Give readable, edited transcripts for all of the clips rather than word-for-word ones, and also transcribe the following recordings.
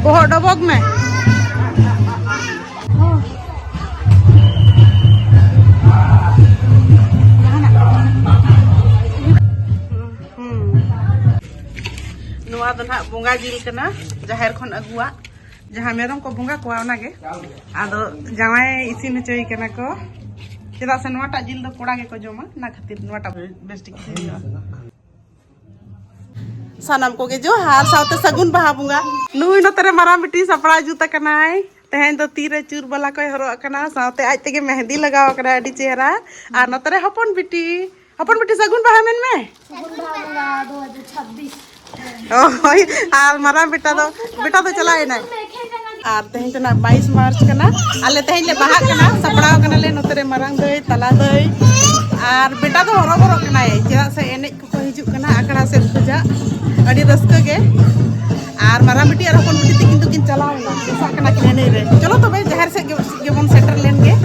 Bohok dobok me. Nuwa do na bunga jil kana jahar khon agua jaha merom ko bunga ko ona ge ado jawai isin hochoi kana ko cheda se nuwa ta jil do koda ge ko joma na khatir nuwa ta bestik sanam ko ge jo har saute sagun baha bunga nui no tere mara miti sapra juta kanai tehen do tire chur bala koy horo kana saute aj tege mehndi lagaw kana adi chehra ar no tere hopon biti sagun baha men me sagun baha 2026 ओय आल मारा बेटा तो चला है ना are तेहन तना 22 मार्च कना आले तेहन ले बाहा कना सपड़ाव कना ले नोतरे मरंग दई तला दई आर बेटा तो हरो बरो कना है चेदा से एने को हिजु कना आकड़ा से खुजा अडी रस्क गे आर मारा बेटी आर अपन बेटी तिकिन तुकिन चलाव ना सा कना किने रे चलो तो भाई जहर से गेबन centre lane gay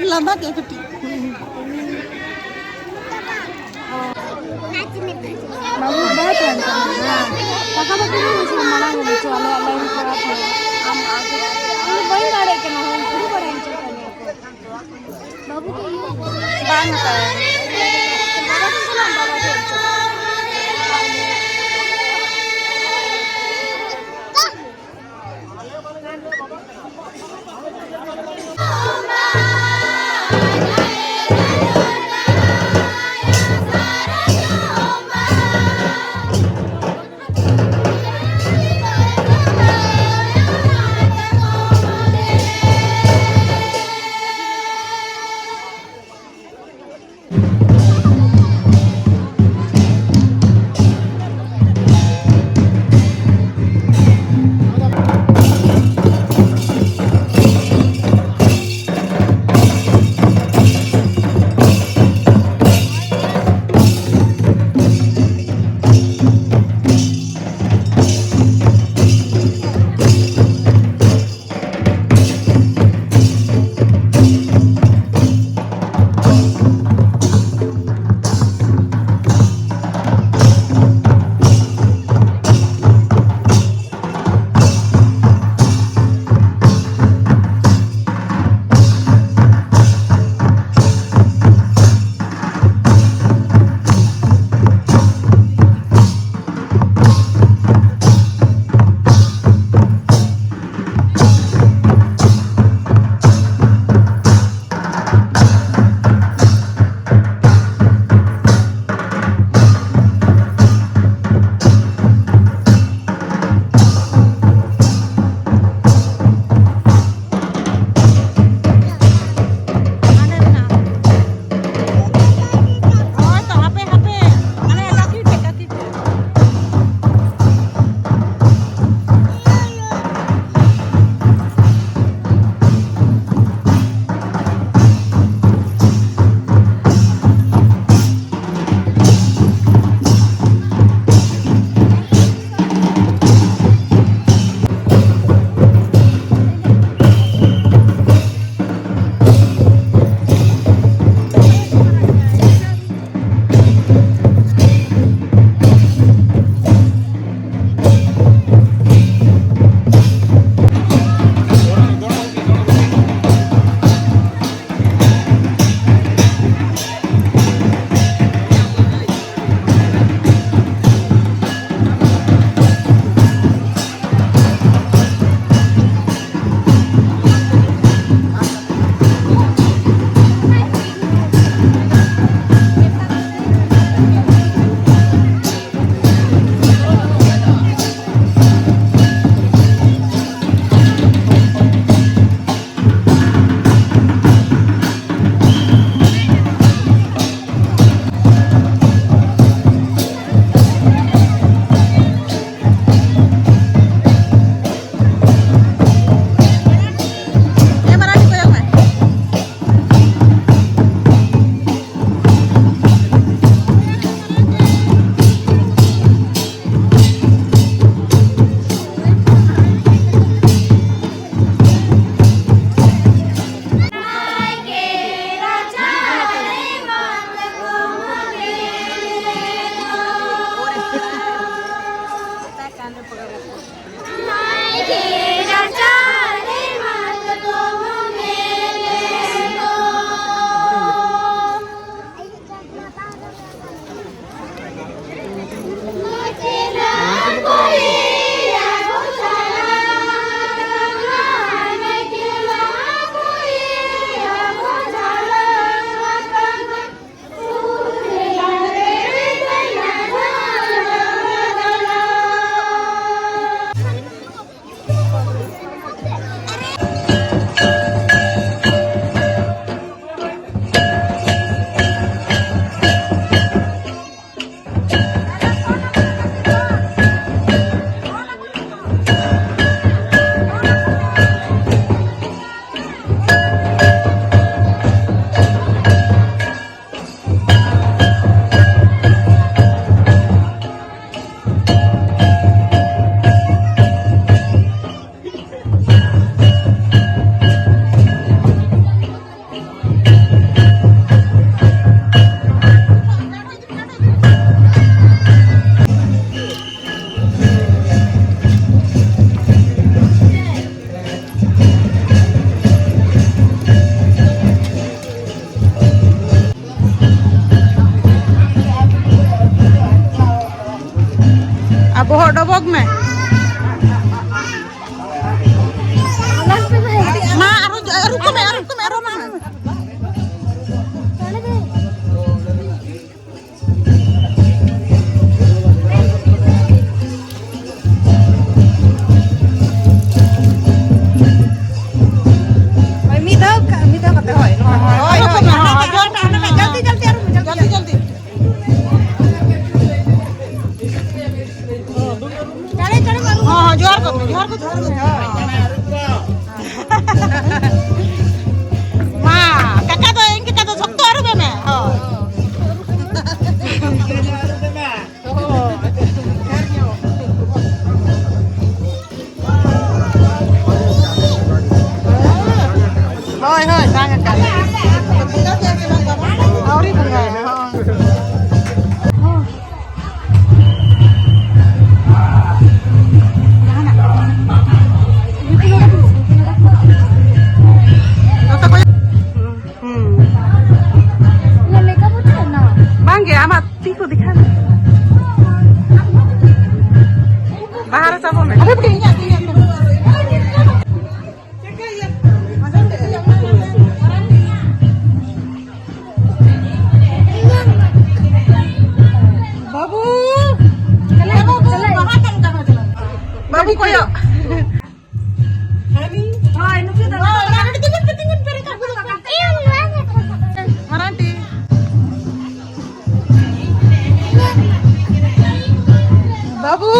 lama kayak gede. Baru banget kan? Kakak begini masih mana nggak lucu ala-ala yang kurang am aku. Ini bayi nggak ada kena orang guru pada yang ceritanya aku. Babu kayak banget kan? Sekarang tuh senang bawa dia. भोग में माँ रुको मैं babu koyo Maranti babu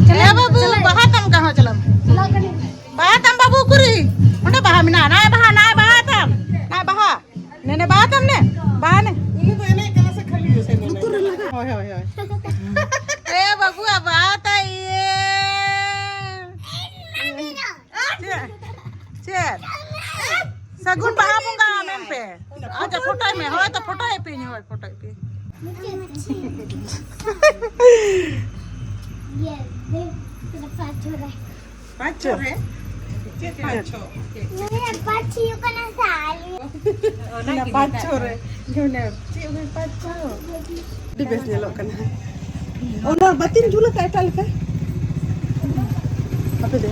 ya babu bahatam kaho chalam bahatam babu kuri unde baha mina na bahatam nene bahatam ne baha ne ini to ene kala se khali se hoy ए बाबू अब आता ये chair सगुन बहाऊंगा ma'am पे आज photo में हो तो photo है पे नहीं हो फोटो पे ये देख तेरा पाँच हो रहा है मेरा पाँच ही का ना साली ना पाँच हो रहे क्यों ने पाँच हो डिबेस ने लोग करना और ना बत्ती झूला का टाल का अबे दे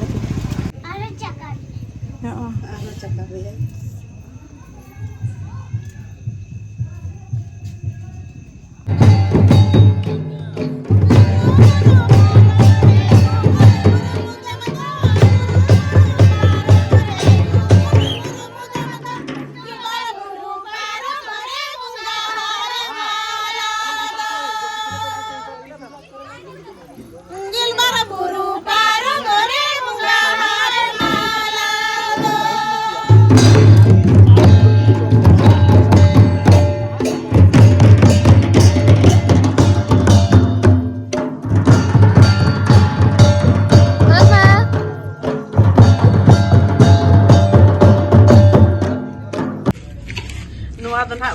आलो चक्कर हां आलो चक्कर रे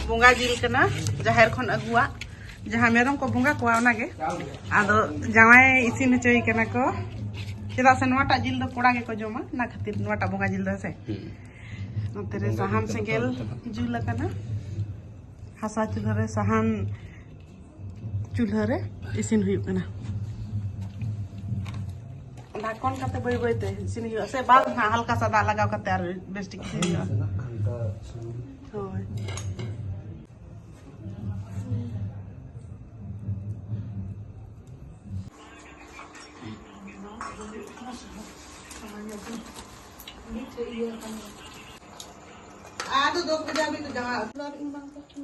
बोंगा जिल कना जहर खन अगुआ जहां मेरम को बोंगा को ओनागे आदो जावाय इसिन चोई कना को चेदा से नोटा जिल दो कोड़ा के को जमा ना खातिर नोटा बोंगा जिल दो से नतेरे सहान सेंगेल जुल कना हासा चुल्हा रे सहान चुल्हा रे इसिन हुई कना ढाकन काते बई बईते इसिन हुई से बाद हल्का सा दा लगाव काते आर बेस्ट इसिन हुई होय Aduh, dok kejabi tu jangan. Keluar imbang tu.